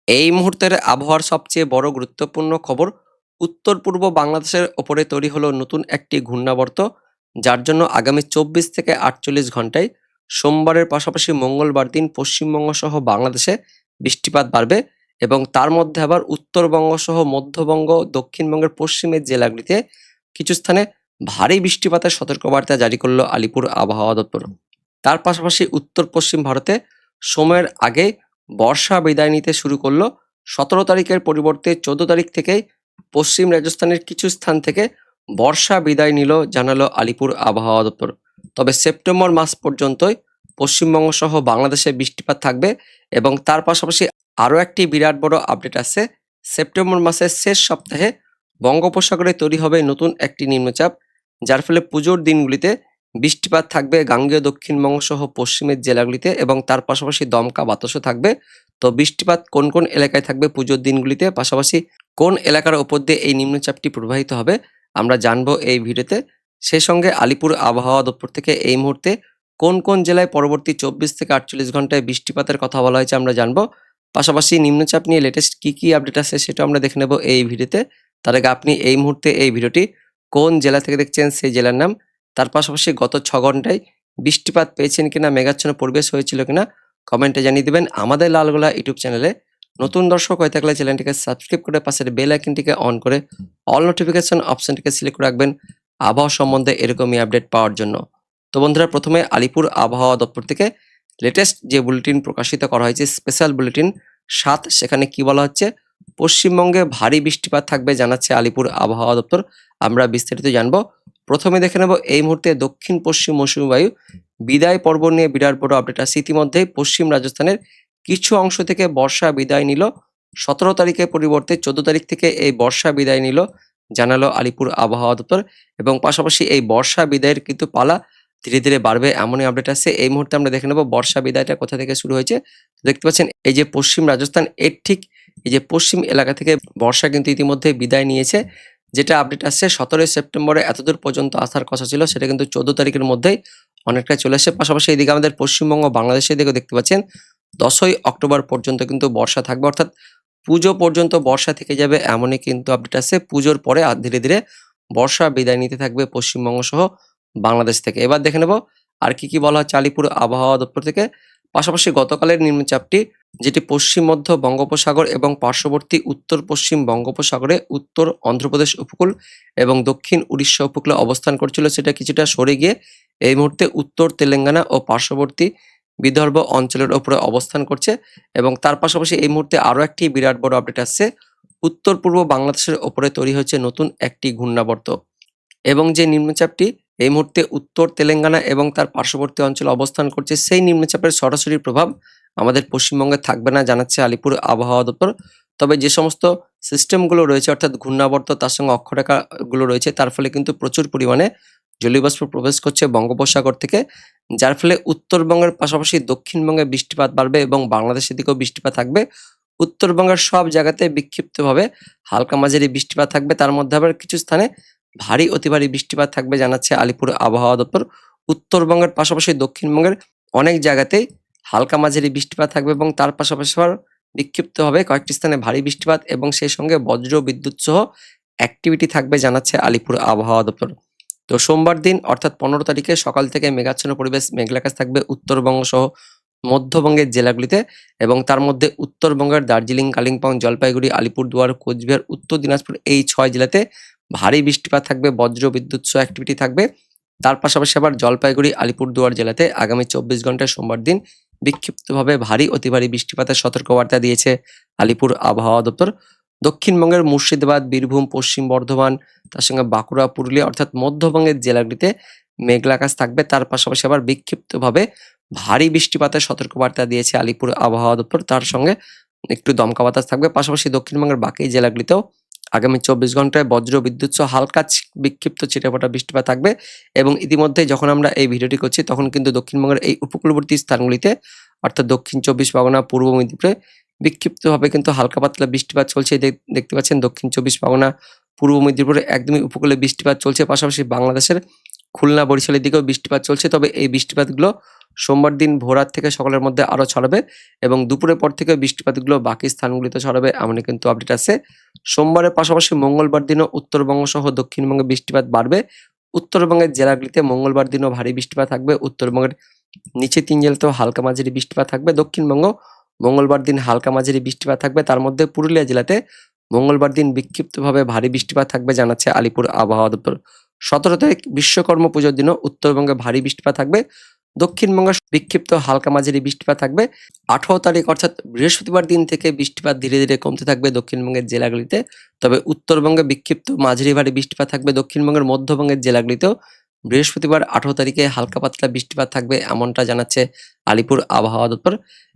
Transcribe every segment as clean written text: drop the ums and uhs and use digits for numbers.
এই মুহূর্তের আবহাওয়ার সবচেয়ে বড় গুরুত্বপূর্ণ খবর, উত্তর-পূর্ব বাংলাদেশের ওপরে তৈরি হলো নতুন একটি ঘূর্ণাবর্ত, যার জন্য আগামী ২৪ থেকে ৪৮ ঘন্টায় সোমবারের পাশাপাশি মঙ্গলবার দিন পশ্চিমবঙ্গ সহ বাংলাদেশে বৃষ্টিপাত বাড়বে এবং তার মধ্যে আবার উত্তরবঙ্গ সহ মধ্যবঙ্গ, দক্ষিণবঙ্গের পশ্চিমের জেলাগুলিতে কিছু স্থানে ভারী বৃষ্টিপাতের সতর্কবার্তা জারি করল আলিপুর আবহাওয়া দপ্তর। তার পাশাপাশি উত্তর-পশ্চিম ভারতে সময়ের আগে বর্ষা বিদায় নিতে শুরু করলো। ১৭ তারিখের পরিবর্তে ১৪ তারিখ থেকেই পশ্চিম রাজস্থানের কিছু স্থান থেকে বর্ষা বিদায় নিল জানালো আলিপুর আবহাওয়া দপ্তর। তবে সেপ্টেম্বর মাস পর্যন্তই পশ্চিমবঙ্গ সহ বাংলাদেশে বৃষ্টিপাত থাকবে এবং তার পাশাপাশি আরও একটি বিরাট বড় আপডেট আছে। সেপ্টেম্বর মাসের শেষ সপ্তাহে বঙ্গোপসাগরে তৈরি হবে নতুন একটি নিম্নচাপ, যার ফলে পুজোর দিনগুলিতে বৃষ্টিপাত থাকবে গাঙ্গেয় দক্ষিণবঙ্গ সহ পশ্চিমের জেলাগুলিতে এবং তার পাশাপাশি দমকা বাতাসও থাকবে। তো বৃষ্টিপাত কোন কোন এলাকায় থাকবে পুজোর দিনগুলিতে, পাশাপাশি কোন এলাকার ওপর দিয়ে এই নিম্নচাপটি প্রবাহিত হবে, আমরা জানবো এই ভিডিওতে। সেই সঙ্গে আলিপুর আবহাওয়া দপ্তর থেকে এই মুহূর্তে কোন কোন জেলায় পরবর্তী ২৪ থেকে ৪৮ ঘন্টায় বৃষ্টিপাতের কথা বলা হয়েছে আমরা জানবো। পাশাপাশি নিম্নচাপ নিয়ে লেটেস্ট কি আপডেট আছে সেটা আমরা দেখে নেব এই ভিডিওতে। তার আগে আপনি এই মুহূর্তে এই ভিডিওটি কোন জেলা থেকে দেখছেন সেই জেলার নাম, তার পাশাপাশি গত ৬ ঘন্টায় বৃষ্টিপাত পেয়েছেন কিনা, মেঘাচ্ছন্ন পরিবেশ হয়েছিল কিনা কমেন্টে জানিয়ে দিবেন। আমাদের লালগোলা ইউটিউব চ্যানেলে নতুন দর্শক হয়ে থাকলে চ্যানেলটিকে সাবস্ক্রাইব করে পাশের বেল আইকনটিকে অন করে অল নোটিফিকেশন অপশনটিকে সিলেক্ট করে রাখবেন আবহাওয়া সম্বন্ধে এরকমই আপডেট পাওয়ার জন্য। তো বন্ধুরা, প্রথমে আলিপুর আবহাওয়া দপ্তর থেকে লেটেস্ট যে বুলেটিন প্রকাশিত করা হয়েছে, স্পেশাল বুলেটিন ৭, সেখানে কি বলা হচ্ছে, পশ্চিমবঙ্গে ভারী বৃষ্টিপাত থাকবে জানাচ্ছে আলিপুর আবহাওয়া দপ্তর। আমরা বিস্তারিত জানবো। প্রথমে দেখে নেব এই মুহূর্তে দক্ষিণ পশ্চিম মৌসুমী বায়ু বিদায় পর্ব নিয়ে বিরাট বড় আপডেট আছে। ইতিমধ্যেই পশ্চিম রাজস্থানের কিছু অংশ থেকে বর্ষা বিদায় নিল। ১৭ তারিখের পরিবর্তে ১৪ তারিখ থেকে এই বর্ষা বিদায় নিল জানালো আলিপুর আবহাওয়া দপ্তর এবং পাশাপাশি এই বর্ষা বিদায়ের কিন্তু পালা ধীরে ধীরে বাড়বে এমনই আপডেট আছে। এই মুহূর্তে আমরা দেখে নেব বর্ষা বিদায়টা কোথা থেকে শুরু হয়েছে। দেখতে পাচ্ছেন এই যে পশ্চিম রাজস্থান, এর ঠিক এই যে পশ্চিম এলাকা থেকে বর্ষা কিন্তু ইতিমধ্যে বিদায় নিয়েছে। যেটা আপডেট আসছে ১৭ সেপ্টেম্বরে এতদূর পর্যন্ত আসার কথা ছিল, সেটা কিন্তু ১৪ তারিখের মধ্যেই অনেকটা চলে আসে। পাশাপাশি এদিকে আমাদের পশ্চিমবঙ্গ, বাংলাদেশের দিকেও দেখতে পাচ্ছেন ১০ই অক্টোবর পর্যন্ত কিন্তু বর্ষা থাকবে, অর্থাৎ পুজো পর্যন্ত বর্ষা থেকে যাবে এমনই কিন্তু আপডেট আছে। পুজোর পরে ধীরে ধীরে বর্ষা বিদায় নিতে থাকবে পশ্চিমবঙ্গ সহ বাংলাদেশ থেকে। এবার দেখে নেব আর কি বলা হচ্ছে আলিপুর আবহাওয়া দপ্তর থেকে। পাশাপাশি গতকালের নিম্নচাপটি, যেটি পশ্চিম মধ্য বঙ্গোপসাগর এবং পার্শ্ববর্তী উত্তর পশ্চিম বঙ্গোপসাগরে উত্তর অন্ধ্রপ্রদেশ উপকূল এবং দক্ষিণ উড়িষ্যা উপকূলে অবস্থান করছিল, সেটা কিছুটা সরে গিয়ে এই মুহূর্তে উত্তর তেলেঙ্গানা ও পার্শ্ববর্তী বিদর্ভ অঞ্চলের ওপরে অবস্থান করছে এবং তার পাশাপাশি এই মুহূর্তে আরও একটি বিরাট বড় আপডেট আসছে। উত্তর পূর্ব বাংলাদেশের ওপরে তৈরি হয়েছে নতুন একটি ঘূর্ণাবর্ত এবং যে নিম্নচাপটি এই মুহূর্তে উত্তর তেলেঙ্গানা এবং তার পার্শ্ববর্তী অঞ্চলে অবস্থান করছে, সেই নিম্নচাপের সরাসরি প্রভাব আমাদের পশ্চিমবঙ্গে থাকবে না জানাচ্ছে আলিপুর আবহাওয়া দপ্তর। তবে যে সমস্ত সিস্টেমগুলো রয়েছে, অর্থাৎ ঘূর্ণাবর্ত তার সঙ্গে অক্ষরেখাগুলো রয়েছে, তার ফলে কিন্তু প্রচুর পরিমাণে জলীয়বাষ্প প্রবেশ করছে বঙ্গোপসাগর থেকে, যার ফলে উত্তরবঙ্গের পাশাপাশি দক্ষিণবঙ্গে বৃষ্টিপাত বাড়বে এবং বাংলাদেশের দিকেও বৃষ্টিপাত থাকবে। উত্তরবঙ্গের সব জায়গাতে বিক্ষিপ্তভাবে হালকা মাঝারি বৃষ্টিপাত থাকবে, তার মধ্যে আবার কিছু স্থানে ভারী অতি ভারী বৃষ্টিপাত থাকবে জানাচ্ছে আলিপুর আবহাওয়া দপ্তর। উত্তরবঙ্গের পাশাপাশি দক্ষিণবঙ্গের অনেক জায়গাতেই হালকা মাঝারি বৃষ্টিপাত থাকবে এবং তার পাশাপাশি আবার বিক্ষিপ্তভাবে কয়েকটি স্থানে ভারী বৃষ্টিপাত এবং সেই সঙ্গে বজ্র বিদ্যুৎ সহ অ্যাক্টিভিটি থাকবে জানাচ্ছে আলিপুর আবহাওয়া দপ্তর। তো সোমবার দিন অর্থাৎ ১৫ তারিখে সকাল থেকে মেঘাচ্ছন্ন পরিবেশ, মেঘলা আকাশ থাকবে উত্তরবঙ্গ সহ মধ্যবঙ্গের জেলাগুলিতে এবং তার মধ্যে উত্তরবঙ্গের দার্জিলিং, কালিম্পং, জলপাইগুড়ি, আলিপুরদুয়ার, কোচবিহার, উত্তর দিনাজপুর এই ৬ জেলাতে ভারী বৃষ্টিপাত থাকবে, বজ্র বিদ্যুৎ সহ অ্যাক্টিভিটি থাকবে। তার পাশাপাশি আবার জলপাইগুড়ি, আলিপুরদুয়ার জেলাতে আগামী ২৪ ঘন্টায় সোমবার দিন বিক্ষিপ্তভাবে ভারী অতি ভারী বৃষ্টিপাতের সতর্কবার্তা দিয়েছে আলিপুর আবহাওয়া দপ্তর। দক্ষিণবঙ্গের মুর্শিদাবাদ, বীরভূম, পশ্চিম বর্ধমান, তার সঙ্গে বাঁকুড়া, পুরুলিয়া অর্থাৎ মধ্যবঙ্গের জেলাগুলিতে মেঘলা আকাশ থাকবে। তার পাশাপাশি আবার বিক্ষিপ্তভাবে ভারী বৃষ্টিপাতের সতর্কবার্তা দিয়েছে আলিপুর আবহাওয়া দপ্তর, তার সঙ্গে একটু দমকা বাতাস থাকবে। পাশাপাশি দক্ষিণবঙ্গের বাকি জেলাগুলিতেও আগামী ২৪ ঘন্টায় বজ্র বিদ্যুৎ সহ হালকা বিক্ষিপ্ত ছিটেফোঁটা বৃষ্টিপাত থাকবে এবং ইতিমধ্যে যখন আমরা এই ভিডিওটি করছি তখন কিন্তু দক্ষিণবঙ্গের এই উপকূলবর্তী স্থানগুলিতে অর্থাৎ দক্ষিণ ২৪ পরগনা, পূর্ব মেদিনীপুরে বিক্ষিপ্তভাবে কিন্তু হালকা পাতলা বৃষ্টিপাত চলছে। দেখতে পাচ্ছেন দক্ষিণ ২৪ পরগনা, পূর্ব মেদিনীপুরে একদমই উপকূলে বৃষ্টিপাত চলছে। পাশাপাশি বাংলাদেশের খুলনা, বরিশালের দিকেও বৃষ্টিপাত চলছে। তবে এই বৃষ্টিপাতগুলো সোমবার দিন ভোররাত থেকে সকালের মধ্যে আরো ছড়াবে এবং দুপুরের পর থেকে বৃষ্টিপাতগুলো বাকি স্থানগুলিতে ছড়াবে এমনই কিন্তু আপডেট আছে। সোমবারের পাশাপাশি মঙ্গলবার দিনও উত্তরবঙ্গ সহ দক্ষিণবঙ্গে বৃষ্টিপাত বাড়বে। উত্তরবঙ্গের জেলাগুলিতে মঙ্গলবার দিনও ভারী বৃষ্টিপাত থাকবে। উত্তরবঙ্গের নিচে ৩ জেলাতেও হালকা মাঝারি বৃষ্টিপাত থাকবে। দক্ষিণবঙ্গ মঙ্গলবার দিন হালকা মাঝারি বৃষ্টিপাত থাকবে। তার মধ্যে পুরুলিয়া জেলাতে মঙ্গলবার দিন বিক্ষিপ্তভাবে ভারী বৃষ্টিপাত থাকবে জানাচ্ছে আলিপুর আবহাওয়া দপ্তর। ১৭ তারিখ বিশ্বকর্মা পুজোর দিনও উত্তরবঙ্গে ভারী বৃষ্টিপাত থাকবে। দক্ষিণবঙ্গে বিক্ষিপ্ত হালকা মাঝারি বৃষ্টিপাত থাকবে। ১৮ তারিখ অর্থাৎ বৃহস্পতিবার দিন থেকে বৃষ্টিপাত ধীরে ধীরে কমতে থাকবে দক্ষিণবঙ্গের জেলাগুলিতে। তবে উত্তরবঙ্গে বিক্ষিপ্ত মাঝারি ভারী বৃষ্টিপাত থাকবে। দক্ষিণবঙ্গের মধ্যবঙ্গের জেলাগুলিতেও বৃহস্পতিবার ১৮ তারিখে হালকা পাতলা বৃষ্টিপাত থাকবে এমনটা জানাচ্ছে আলিপুর আবহাওয়া দপ্তর।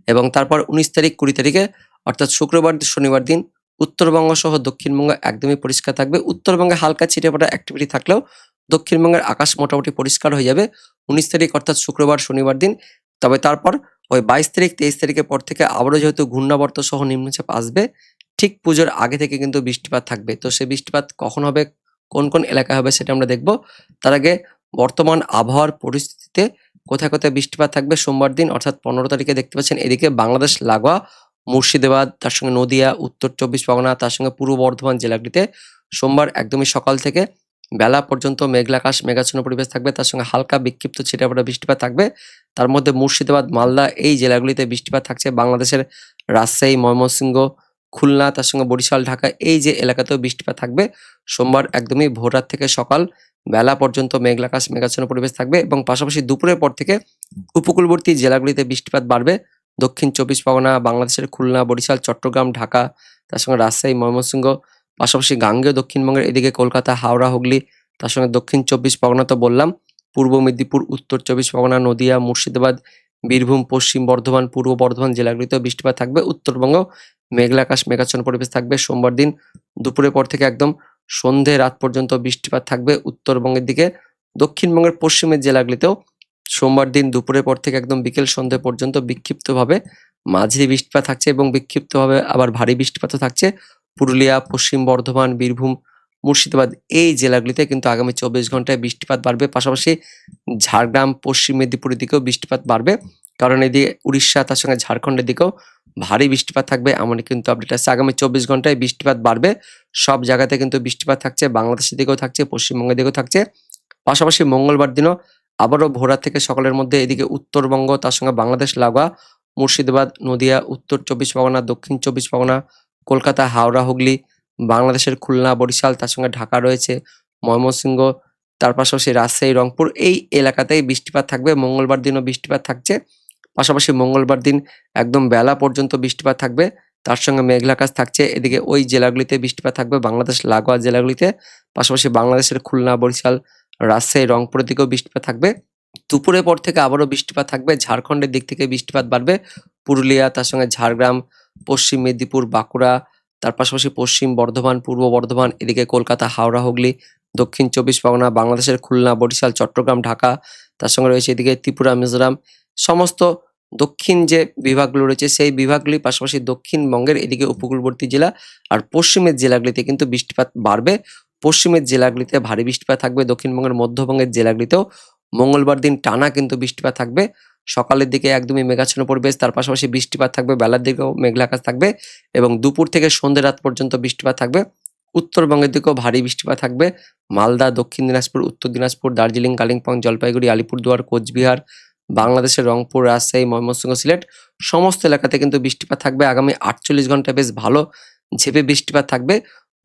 এবং তারপর ১৯ তারিখ ২০ তারিখে অর্থাৎ শুক্রবার শনিবার দিন উত্তরবঙ্গ সহ দক্ষিণবঙ্গ একদমই পরিষ্কার থাকবে। উত্তরবঙ্গে হালকা ছিটেফোঁটা অ্যাক্টিভিটি থাকলেও দক্ষিণবঙ্গের আকাশ মোটামুটি পরিষ্কার হয়ে যাবে ১৯ তারিখ অর্থাৎ শুক্রবার শনিবার দিন। তবে তারপর ওই ২২ তারিখ ২৩ তারিখের পর থেকে আবারও যেহেতু ঘূর্ণাবর্ত সহ নিম্নচাপ আসবে, ঠিক পুজোর আগে থেকে কিন্তু বৃষ্টিপাত থাকবে। তো সেই বৃষ্টিপাত কখন হবে, কোন কোন এলাকায় হবে সেটা আমরা দেখব। তার আগে বর্তমান আবহাওয়ার পরিস্থিতিতে কোথায় কোথায় বৃষ্টিপাত থাকবে সোমবার দিন অর্থাৎ ১৫ তারিখে দেখতে পাচ্ছেন এদিকে বাংলাদেশ লাগোয়া মুর্শিদাবাদ, তার সঙ্গে নদিয়া, উত্তর ২৪ পরগনা, তার সঙ্গে পূর্ব বর্ধমান জেলাগুলিতে সোমবার একদমই সকাল থেকে বেলা পর্যন্ত মেঘলা আকাশ, মেঘাচ্ছন্ন পরিবেশ থাকবে। তার সঙ্গে হালকা বিক্ষিপ্ত ছিটেফোঁটা বৃষ্টিপাত থাকবে। তার মধ্যে মুর্শিদাবাদ, মালদা এই জেলাগুলিতে বৃষ্টিপাত থাকছে। বাংলাদেশের রাজশাহী, ময়মনসিংহ, খুলনা, তার সঙ্গে বরিশাল, ঢাকা এই যে এলাকাতেও বৃষ্টিপাত থাকবে। সোমবার একদমই ভোররাত থেকে সকাল বেলা পর্যন্ত মেঘলা আকাশ, মেঘাচ্ছন্ন পরিবেশ থাকবে এবং পাশাপাশি দুপুরের পর থেকে উপকূলবর্তী জেলাগুলিতে বৃষ্টিপাত বাড়বে। দক্ষিণ ২৪ পরগনা, বাংলাদেশের খুলনা, বরিশাল, চট্টগ্রাম, ঢাকা, তার সঙ্গে রাজশাহী, ময়মনসিংহ, পাশাপাশি গাঙ্গেয় দক্ষিণবঙ্গের এদিকে কলকাতা, হাওড়া, হুগলি, তার সঙ্গে দক্ষিণ ২৪ পরগনা তো বললাম, পূর্ব মেদিনীপুর, উত্তর ২৪ পরগনা, নদিয়া, মুর্শিদাবাদ, বীরভূম, পশ্চিম বর্ধমান, পূর্ব বর্ধমান জেলাগুলিতেও বৃষ্টিপাত থাকবে। উত্তরবঙ্গ মেঘলা আকাশ, মেঘাচ্ছন্ন পরিবেশ থাকবে। সোমবার দিন দুপুরের পর থেকে একদম সন্ধে রাত পর্যন্ত বৃষ্টিপাত থাকবে উত্তরবঙ্গের দিকে। দক্ষিণবঙ্গের পশ্চিমের জেলাগুলিতেও সোমবার দিন দুপুরের পর থেকে একদম বিকেল সন্ধে পর্যন্ত বিক্ষিপ্তভাবে মাঝারি বৃষ্টিপাত থাকছে এবং বিক্ষিপ্তভাবে আবার ভারী বৃষ্টিপাতও থাকছে। পুরুলিয়া, পশ্চিম বর্ধমান, বীরভূম, মুর্শিদাবাদ এই জেলাগুলিতে কিন্তু আগামী ২৪ ঘন্টায় বৃষ্টিপাত বাড়বে। পাশাপাশি ঝাড়গ্রাম, পশ্চিম মেদিনীপুরের দিকেও বৃষ্টিপাত বাড়বে। কারণ এদিকে উড়িষ্যা, তার সঙ্গে ঝাড়খণ্ডের দিকেও ভারী বৃষ্টিপাত থাকবে এমনই কিন্তু আপডেট আছে। আগামী ২৪ ঘন্টায় বৃষ্টিপাত বাড়বে। সব জায়গাতে কিন্তু বৃষ্টিপাত থাকছে। বাংলাদেশের দিকেও থাকছে, পশ্চিমবঙ্গের দিকেও থাকছে। পাশাপাশি মঙ্গলবার দিনও আবারও ভোররাত থেকে সকালের মধ্যে এদিকে উত্তরবঙ্গ, তার সঙ্গে বাংলাদেশ লাগোয়া মুর্শিদাবাদ, নদিয়া, উত্তর ২৪ পরগনা, দক্ষিণ ২৪ পরগনা, কলকাতা, হাওড়া, হুগলি, বাংলাদেশের খুলনা, বরিশাল, তার সঙ্গে ঢাকা রয়েছে, ময়মনসিংহ, তার পাশাপাশি রাজশাহী, রংপুর এই এলাকাতেই বৃষ্টিপাত থাকবে। মঙ্গলবার দিনও বৃষ্টিপাত থাকছে। পাশাপাশি মঙ্গলবার দিন একদম বেলা পর্যন্ত বৃষ্টিপাত থাকবে। তার সঙ্গে মেঘলা আকাশ থাকছে। এদিকে ওই জেলাগুলিতে বৃষ্টিপাত থাকবে বাংলাদেশ লাগোয়া জেলাগুলিতে। পাশাপাশি বাংলাদেশের খুলনা, বরিশাল, রাজশাহী, রংপুরের দিকেও বৃষ্টিপাত থাকবে। দুপুরের পর থেকে আবারও বৃষ্টিপাত থাকবে। ঝাড়খণ্ডের দিক থেকে বৃষ্টিপাত বাড়বে। পুরুলিয়া, তার সঙ্গে ঝাড়গ্রাম, পশ্চিম মেদিনীপুর, বাঁকুড়া, তার পাশাপাশি পশ্চিম বর্ধমান, পূর্ব বর্ধমান, এদিকে কলকাতা, হাওড়া, হুগলি, দক্ষিণ ২৪ পরগনা, বাংলাদেশের খুলনা, বরিশাল, চট্টগ্রাম, ঢাকা, তার সঙ্গে রয়েছে এদিকে ত্রিপুরা, মিজোরাম, সমস্ত দক্ষিণ যে বিভাগগুলো রয়েছে সেই বিভাগগুলির পাশাপাশি দক্ষিণবঙ্গের এদিকে উপকূলবর্তী জেলা আর পশ্চিমের জেলাগুলিতে কিন্তু বৃষ্টিপাত বাড়বে। পশ্চিমের জেলাগুলিতে ভারী বৃষ্টিপাত থাকবে। দক্ষিণবঙ্গের মধ্যবঙ্গের জেলাগুলিতেও মঙ্গলবার দিন টানা কিন্তু বৃষ্টিপাত থাকবে। সকালের দিকে একদমই মেঘাচ্ছন্ন পরিবেশ, তার পাশাপাশি বৃষ্টিপাত থাকবে। বেলার দিকেও মেঘলা আকাশ থাকবে এবং দুপুর থেকে সন্ধ্যে রাত পর্যন্ত বৃষ্টিপাত থাকবে। উত্তরবঙ্গের দিকেও ভারী বৃষ্টিপাত থাকবে। মালদা, দক্ষিণ দিনাজপুর, উত্তর দিনাজপুর, দার্জিলিং, কালিম্পং, জলপাইগুড়ি, আলিপুরদুয়ার, কোচবিহার, বাংলাদেশের রংপুর, রাজশাহী, ময়মনসিংহ, সিলেট সমস্ত এলাকাতে কিন্তু বৃষ্টিপাত থাকবে। আগামী ৪৮ ঘন্টা বেশ ভালো ঝেঁপে বৃষ্টিপাত থাকবে।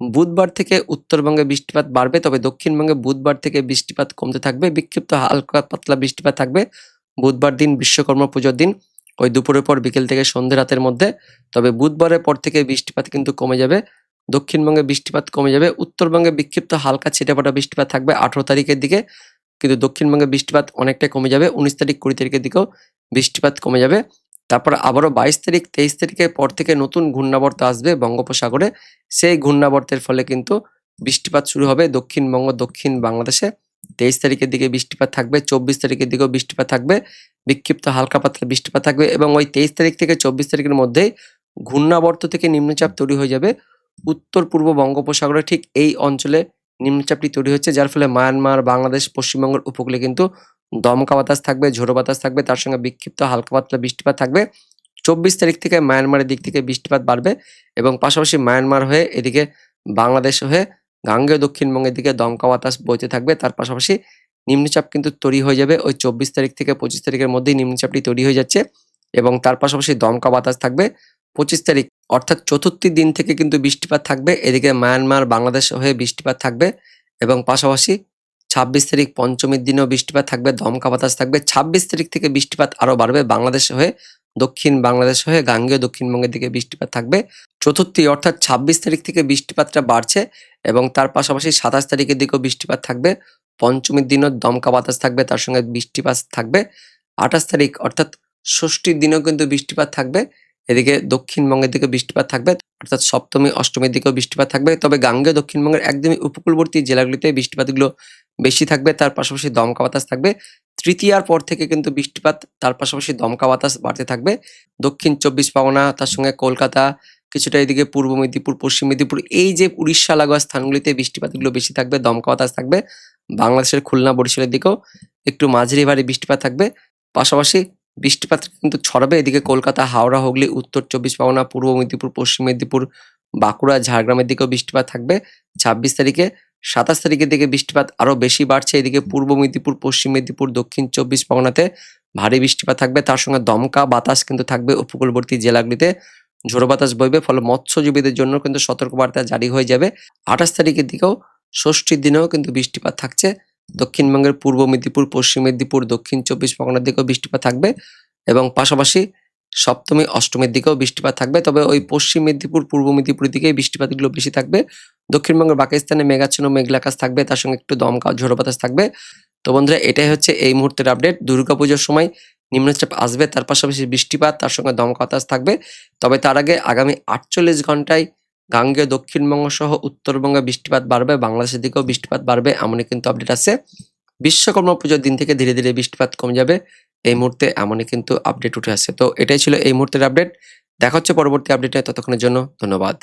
বুধবার থেকে উত্তরবঙ্গে বৃষ্টিপাত বাড়বে, তবে দক্ষিণবঙ্গে বুধবার থেকে বৃষ্টিপাত কমতে থাকবে। বিক্ষিপ্ত হালকা পাতলা বৃষ্টিপাত থাকবে বুধবার দিন বিশ্বকর্মা পুজোর দিন ওই দুপুরের পর বিকেল থেকে সন্ধ্যে রাতের মধ্যে। তবে বুধবারের পর থেকে বৃষ্টিপাত কিন্তু কমে যাবে। দক্ষিণবঙ্গে বৃষ্টিপাত কমে যাবে। উত্তরবঙ্গে বিক্ষিপ্ত হালকা ছিটেফোঁটা বৃষ্টিপাত থাকবে ১৮ তারিখের দিকে, কিন্তু দক্ষিণবঙ্গে বৃষ্টিপাত অনেকটাই কমে যাবে। ১৯ তারিখ ২০ তারিখের দিকেও বৃষ্টিপাত কমে যাবে। তারপর আবারও ২২ তারিখ ২৩ তারিখের পর থেকে নতুন ঘূর্ণাবর্ত আসবে বঙ্গোপসাগরে। সেই ঘূর্ণাবর্তের ফলে কিন্তু বৃষ্টিপাত শুরু হবে দক্ষিণবঙ্গ, দক্ষিণ বাংলাদেশে। ২৩ তারিখের দিকে বৃষ্টিপাত থাকবে। ২৪ তারিখের দিকেও বৃষ্টিপাত থাকবে। বিক্ষিপ্ত হালকা পাতলা বৃষ্টিপাত থাকবে এবং ওই ২৩ তারিখ থেকে ২৪ তারিখের মধ্যেই ঘূর্ণাবর্ত থেকে নিম্নচাপ তৈরি হয়ে যাবে উত্তর পূর্ব বঙ্গোপসাগরে। ঠিক এই অঞ্চলে নিম্নচাপটি তৈরি হচ্ছে, যার ফলে মায়ানমার, বাংলাদেশ, পশ্চিমবঙ্গের উপকূলে কিন্তু দমকা বাতাস থাকবে, ঝোড়ো বাতাস থাকবে, তার সঙ্গে বিক্ষিপ্ত হালকা পাতলা বৃষ্টিপাত থাকবে। 24 তারিখ থেকে মায়ানমারের দিক থেকে বৃষ্টিপাত বাড়বে এবং পাশাপাশি মায়ানমার হয়ে এদিকে বাংলাদেশ হয়ে গাঙ্গেয় দক্ষিণবঙ্গের দিকে দমকা বাতাস বইতে থাকবে। তার পাশাপাশি নিম্নচাপ কিন্তু তৈরি হয়ে যাবে ওই 24 তারিখ থেকে 25 তারিখের মধ্যেই নিম্নচাপটি তৈরি হয়ে যাচ্ছে এবং তার পাশাপাশি দমকা বাতাস থাকবে। 25 তারিখ অর্থাৎ চতুর্থী দিন থেকে কিন্তু বৃষ্টিপাত থাকবে, এদিকে মায়ানমার বাংলাদেশ হয়ে বৃষ্টিপাত থাকবে এবং পাশাপাশি 26 তারিখ পঞ্চমীর দিনেও বৃষ্টিপাত থাকবে, দমকা বাতাস থাকবে। 26 তারিখ থেকে বৃষ্টিপাত আরো বাড়বে, বাংলাদেশ হয়ে দক্ষিণ বাংলাদেশ হয়ে গাঙ্গেয় দক্ষিণবঙ্গের দিকে বৃষ্টিপাত থাকবে। চতুর্থী অর্থাৎ 26 তারিখ থেকে বৃষ্টিপাতটা বাড়ছে এবং তার পাশাপাশি 27 তারিখের দিকেও বৃষ্টিপাত থাকবে। পঞ্চমীর দিনও দমকা বাতাস থাকবে, তার সঙ্গে বৃষ্টিপাত থাকবে। 28 তারিখ অর্থাৎ ষষ্ঠীর দিনেও কিন্তু বৃষ্টিপাত থাকবে, এদিকে দক্ষিণবঙ্গের দিকে বৃষ্টিপাত থাকবে, অর্থাৎ সপ্তমী অষ্টমীর দিকেও বৃষ্টিপাত থাকবে। তবে গাঙ্গেয় দক্ষিণবঙ্গের একদমই উপকূলবর্তী জেলাগুলিতে বৃষ্টিপাতগুলো বেশি থাকবে, তার পাশাপাশি দমকা বাতাস থাকবে। তৃতীয়ার পর থেকে কিন্তু বৃষ্টিপাত তার পাশাপাশি দমকা বাতাস বাড়তে থাকবে। দক্ষিণ 24 পরগনা, তার সঙ্গে কলকাতা, কিছুটা এদিকে পূর্ব মেদিনীপুর, পশ্চিম মেদিনীপুর, এই যে উড়িষ্যা লাগোয়া স্থানগুলিতে বৃষ্টিপাতগুলো বেশি থাকবে, দমকা বাতাস থাকবে। বাংলাদেশের খুলনা বরিশালের দিকেও একটু মাঝারি ভারী বৃষ্টিপাত থাকবে। পাশাপাশি বৃষ্টিপাত কিন্তু ছড়াবে এদিকে কলকাতা, হাওড়া, হুগলি, উত্তর 24 পরগনা, পূর্ব মেদিনীপুর, পশ্চিম মেদিনীপুর, বাঁকুড়া, ঝাড়গ্রামের দিকেও বৃষ্টিপাত থাকবে 26 তারিখে। 27 তারিখের দিকে বৃষ্টিপাত আরো বেশি বাড়ছে, এদিকে পূর্ব মেদিনীপুর, পশ্চিম মেদিনীপুর, দক্ষিণ 24 পরগনাতে ভারী বৃষ্টিপাত থাকবে, তার সঙ্গে দমকা বাতাস কিন্তু থাকবে উপকূলবর্তী জেলাগুলিতে, ঝোড়ো বাতাস বইবে, ফলে মৎস্যজীবীদের জন্য কিন্তু সতর্কবার্তা জারি হয়ে যাবে। 28 তারিখের দিকেও ষষ্ঠীর দিনেও কিন্তু বৃষ্টিপাত থাকছে, দক্ষিণবঙ্গের পূর্ব মেদিনীপুর, পশ্চিম মেদিনীপুর, দক্ষিণ 24 পরগনার দিকেও বৃষ্টিপাত থাকবে এবং পাশাপাশি সপ্তমী অষ্টমীর দিকেও বৃষ্টিপাত থাকবে। তবে ওই পশ্চিম মেদিনীপুর, পূর্ব মেদিনীপুরের দিকেই বৃষ্টিপাতগুলো বেশি থাকবে। দক্ষিণবঙ্গের বাকি স্থানে মেঘাচ্ছন্ন মেঘলা আকাশ থাকবে, তার সঙ্গে একটু দমকা ঝোড়ো বাতাস থাকবে। তো বন্ধুরা, এটাই হচ্ছে এই মুহূর্তের আপডেট। দুর্গাপুজোর সময় নিম্নচাপ আসবে, তার পাশাপাশি বৃষ্টিপাত, তার সঙ্গে দমকা বাতাস থাকবে। তবে তার আগে আগামী 48 ঘন্টায় গাঙ্গেয় দক্ষিণবঙ্গ সহ উত্তরবঙ্গে বৃষ্টিপাত বাড়বে, বাংলাদেশের দিকেও বৃষ্টিপাত বাড়বে, এমনই কিন্তু আপডেট আছে। বিশ্বকর্মা পুজোর দিন থেকে ধীরে ধীরে বৃষ্টিপাত কমে যাবে, এই মুহূর্তে এমনই কিন্তু আপডেট উঠে আসছে। তো এটাই ছিল এই মুহূর্তের আপডেট। দেখা হচ্ছে পরবর্তী আপডেটে, ততক্ষণের জন্য ধন্যবাদ।